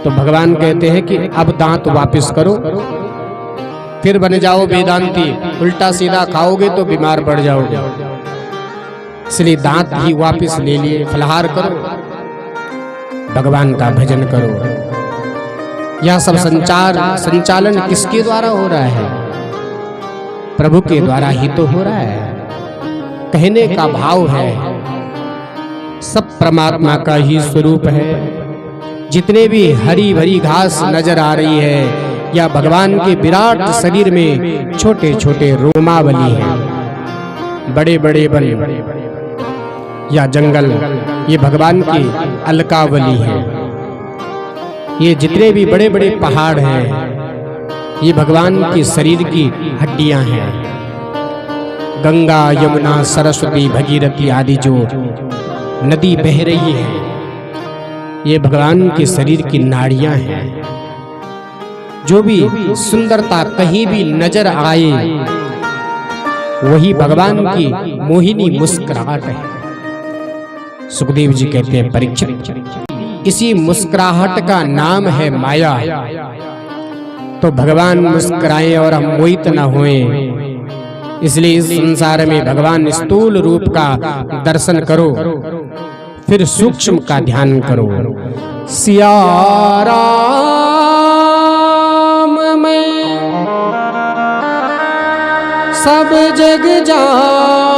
A: तो भगवान कहते हैं कि अब दांत वापस करो, फिर बन जाओ वेदांती। उल्टा सीधा खाओगे तो बीमार पड़ जाओगे, इसलिए दांत ही वापस ले लिए। फलाहार करो, भगवान का भजन करो। यह सब संचालन किसके द्वारा हो रहा है? प्रभु के द्वारा ही तो हो रहा है। कहने का भाव है सब परमात्मा का ही स्वरूप है। जितने भी हरी भरी घास नजर आ रही है या भगवान के विराट शरीर में छोटे छोटे रोमावली हैं, बड़े बड़े वन या जंगल, ये भगवान की अलकावली है। ये जितने भी बड़े बड़े पहाड़ हैं ये भगवान के शरीर की हड्डियां हैं। गंगा, यमुना, सरस्वती, भगीरथी आदि जो नदी बह रही है ये भगवान के शरीर की नाड़ियां हैं। जो भी सुंदरता कहीं भी नजर आए वही भगवान की मोहिनी मुस्कुराहट है। सुखदेव जी कहते हैं, परीक्षित इसी मुस्कुराहट का नाम है माया। तो भगवान मुस्कुराएं और हम मोहित न होएं। इसलिए इस संसार में भगवान स्थूल रूप का दर्शन करो, फिर सूक्ष्म का ध्यान करो। सिया राम मैं सब जग जानी,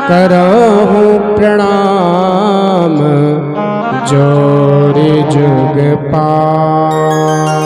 A: करहूं प्रणाम जोर जुग पार।